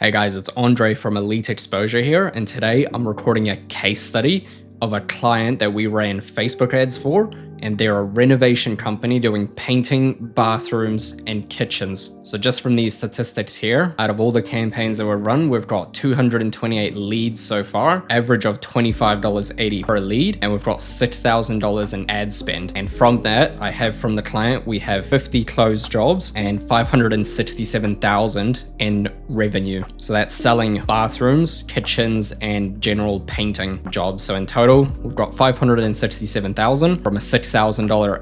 Hey guys, it's Andrei from Elite Exposure here, and today I'm recording a case study of a client that we ran Facebook ads for, and they're a renovation company doing painting, bathrooms, and kitchens. So just from these statistics here, out of all the campaigns that were run, we've got 228 leads so far, average of $25.80 per lead, and we've got $6,000 in ad spend. And from that, I have from the client, we have 50 closed jobs and $567,000 in revenue. So that's selling bathrooms, kitchens, and general painting jobs. So in total, we've got $567,000 from a $6,000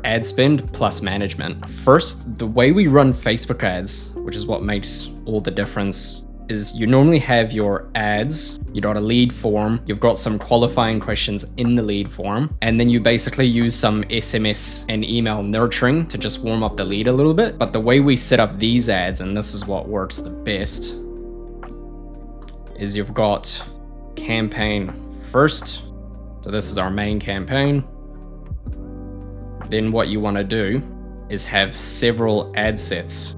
ad spend plus management. First, the way we run Facebook ads, which is what makes all the difference, is you normally have your ads, you got a lead form, you've got some qualifying questions in the lead form, and then you basically use some SMS and email nurturing to just warm up the lead a little bit. But the way we set up these ads, and this is what works the best, is you've got campaign first. So this is our main campaign. Then what you want to do is have several ad sets.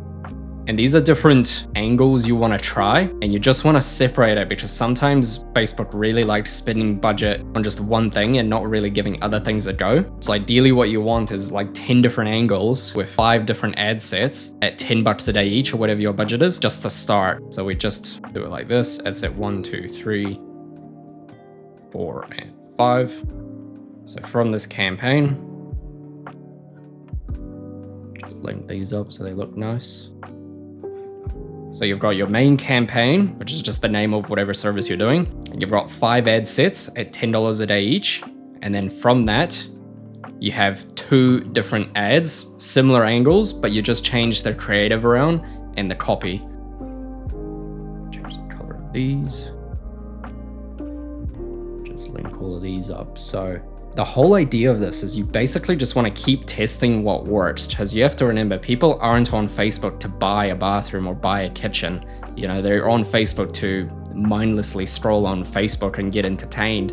And these are different angles you want to try, and you just want to separate it because sometimes Facebook really likes spending budget on just one thing and not really giving other things a go. So ideally what you want is like 10 different angles with 5 different ad sets at $10 a day each or whatever your budget is, just to start. So we just do it like this. Ad set 1, 2, 3, 4, and 5. So from this campaign, just link these up so they look nice. So you've got your main campaign, which is just the name of whatever service you're doing. And you've got 5 ad sets at $10 a day each. And then from that, you have 2 different ads, similar angles, but you just change the creative around and the copy. Change the color of these. Just link all of these up. So the whole idea of this is you basically just want to keep testing what works, because you have to remember, people aren't on Facebook to buy a bathroom or buy a kitchen. You know, they're on Facebook to mindlessly scroll on Facebook and get entertained.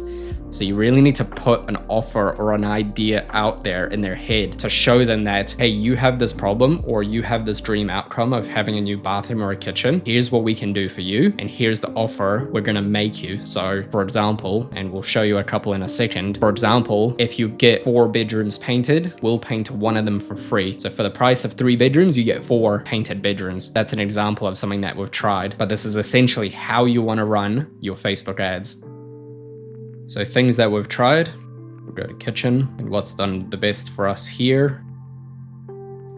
So you really need to put an offer or an idea out there in their head to show them that, hey, you have this problem or you have this dream outcome of having a new bathroom or a kitchen. Here's what we can do for you, and here's the offer we're gonna make you. So for example, and we'll show you a couple in a second, for example, if you get 4 bedrooms painted, we'll paint one of them for free. So for the price of 3 bedrooms, you get 4 painted bedrooms. That's an example of something that we've tried, but this is essentially how you wanna run your Facebook ads. So things that we've tried, we'll go to kitchen, and what's done the best for us here.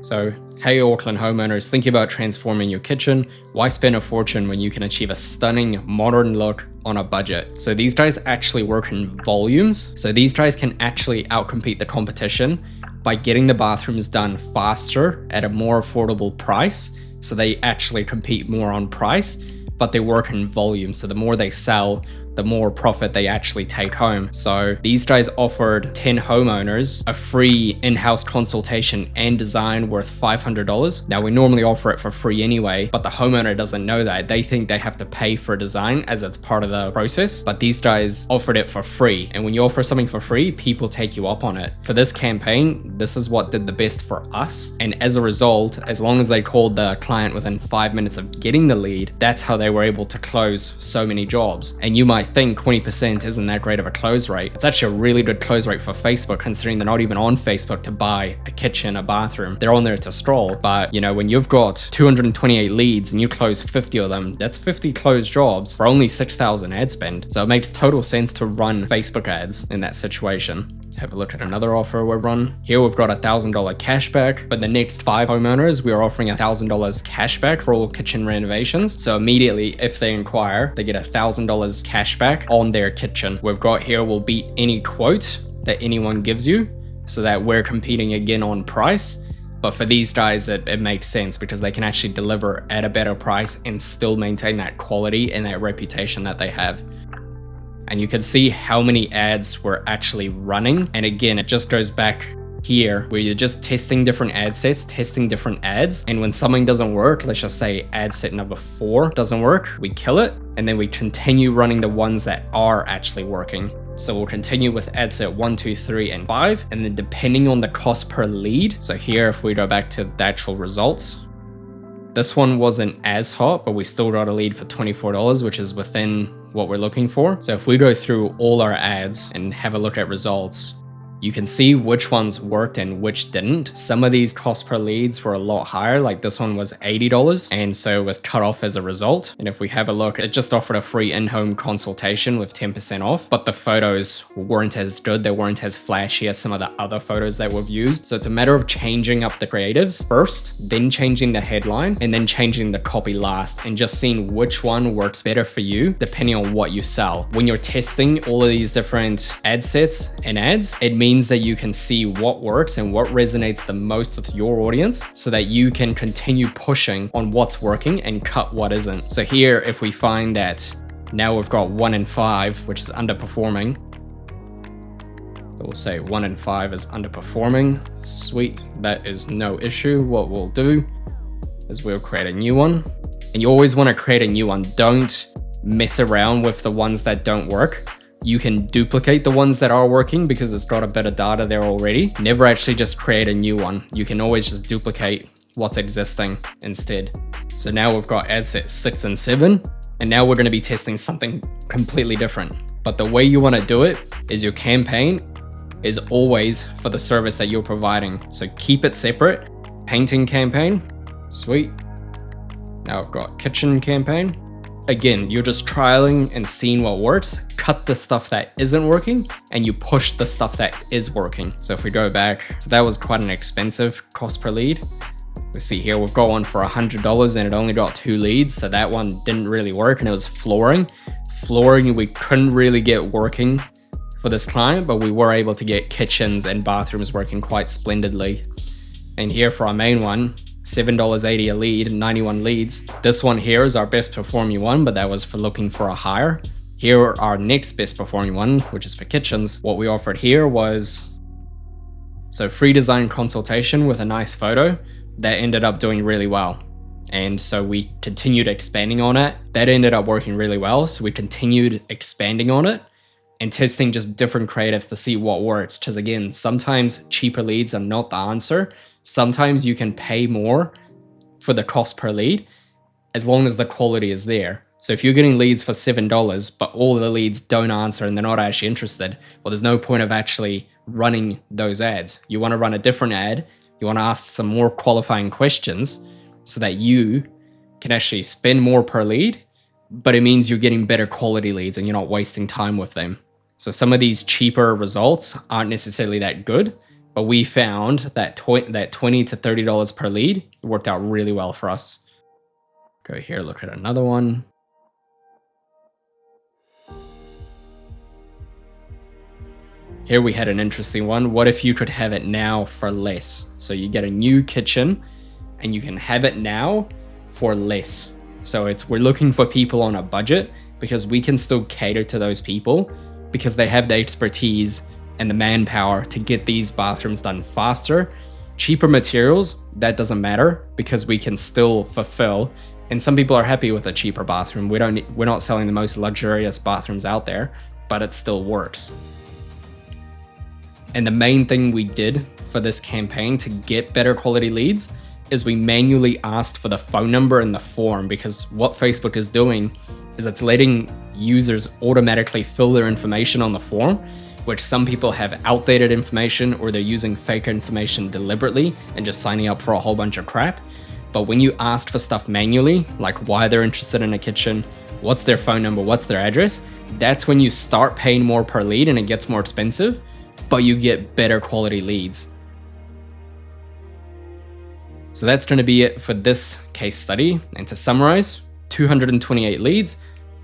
So, hey Auckland homeowners, thinking about transforming your kitchen, why spend a fortune when you can achieve a stunning modern look on a budget? So these guys actually work in volumes. So these guys can actually outcompete the competition by getting the bathrooms done faster at a more affordable price. So they actually compete more on price, but they work in volume. So the more they sell, the more profit they actually take home. So these guys offered 10 homeowners a free in-house consultation and design worth $500. Now we normally offer it for free anyway, but the homeowner doesn't know that. They think they have to pay for a design as it's part of the process, but these guys offered it for free. And when you offer something for free, people take you up on it. For this campaign, this is what did the best for us. And as a result, as long as they called the client within 5 minutes of getting the lead, that's how they were able to close so many jobs. And you might think 20% isn't that great of a close rate. It's actually a really good close rate for Facebook, considering they're not even on Facebook to buy a kitchen, a bathroom. They're on there to stroll. But you know, when you've got 228 leads and you close 50 of them, that's 50 closed jobs for only 6,000 ad spend. So it makes total sense to run Facebook ads in that situation. Let's have a look at another offer we've run. Here we've got $1,000 cashback, but the next 5 homeowners, we are offering $1,000 cashback for all kitchen renovations. So immediately, if they inquire, they get $1,000 cashback on their kitchen. We've got here, we'll beat any quote that anyone gives you, so that we're competing again on price. But for these guys, it makes sense because they can actually deliver at a better price and still maintain that quality and that reputation that they have. And you can see how many ads we're actually running. And again, it just goes back here where you're just testing different ad sets, testing different ads. And when something doesn't work, let's just say ad set number 4 doesn't work, we kill it. And then we continue running the ones that are actually working. So we'll continue with ad set 1, 2, 3, and 5. And then depending on the cost per lead. So here, if we go back to the actual results, This one wasn't as hot, but we still got a lead for $24, which is within what we're looking for. So if we go through all our ads and have a look at results, you can see which ones worked and which didn't. Some of these cost per leads were a lot higher, like this one was $80, and so it was cut off as a result. And if we have a look, it just offered a free in-home consultation with 10% off, but the photos weren't as good, they weren't as flashy as some of the other photos that we've used. So it's a matter of changing up the creatives first, then changing the headline, and then changing the copy last, and just seeing which one works better for you depending on what you sell. When you're testing all of these different ad sets and ads, it means that you can see what works and what resonates the most with your audience so that you can continue pushing on what's working and cut what isn't. So here, if we find that now we've got 1 in 5, which is underperforming, we'll say 1 in 5 is underperforming. Sweet, that is no issue. What we'll do is we'll create a new one. And you always want to create a new one. Don't mess around with the ones that don't work. You can duplicate the ones that are working because it's got a bit of data there already. Never actually just create a new one. You can always just duplicate what's existing instead. So now we've got ad set 6 and 7, and now we're going to be testing something completely different. But the way you want to do it is your campaign is always for the service that you're providing. So keep it separate. Painting campaign, sweet. Now I've got kitchen campaign. Again, you're just trialing and seeing what works. Cut the stuff that isn't working and you push the stuff that is working. So if we go back, so that was quite an expensive cost per lead. We see here we've got one for $100 and it only got 2 leads. So that one didn't really work, and it was flooring. Flooring we couldn't really get working for this client, but we were able to get kitchens and bathrooms working quite splendidly. And here for our main one, $7.80 a lead, 91 leads. This one here is our best performing one, but that was for looking for a hire. Here, our next best performing one, which is for kitchens. What we offered here was, so free design consultation with a nice photo. That ended up doing really well. And so we continued expanding on it. That ended up working really well. So we continued expanding on it and testing just different creatives to see what works. Because again, sometimes cheaper leads are not the answer. Sometimes you can pay more for the cost per lead as long as the quality is there. So if you're getting leads for $7, but all the leads don't answer and they're not actually interested, well, there's no point of actually running those ads. You want to run a different ad. You want to ask some more qualifying questions so that you can actually spend more per lead, but it means you're getting better quality leads and you're not wasting time with them. So some of these cheaper results aren't necessarily that good, but we found that $20 to $30 per lead worked out really well for us. Go here, look at another one. Here we had an interesting one. What if you could have it now for less? So you get a new kitchen and you can have it now for less. So we're looking for people on a budget because we can still cater to those people because they have the expertise and the manpower to get these bathrooms done faster. Cheaper materials, that doesn't matter because we can still fulfill. And some people are happy with a cheaper bathroom. We're not selling the most luxurious bathrooms out there, but it still works. And the main thing we did for this campaign to get better quality leads is we manually asked for the phone number in the form, because what Facebook is doing is it's letting users automatically fill their information on the form, which some people have outdated information or they're using fake information deliberately and just signing up for a whole bunch of crap. But when you ask for stuff manually, like why they're interested in a kitchen, what's their phone number, what's their address, that's when you start paying more per lead and it gets more expensive, but you get better quality leads. So that's going to be it for this case study. And to summarize, 228 leads,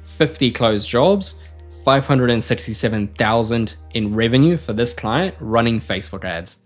50 closed jobs, 567,000 in revenue for this client running Facebook ads.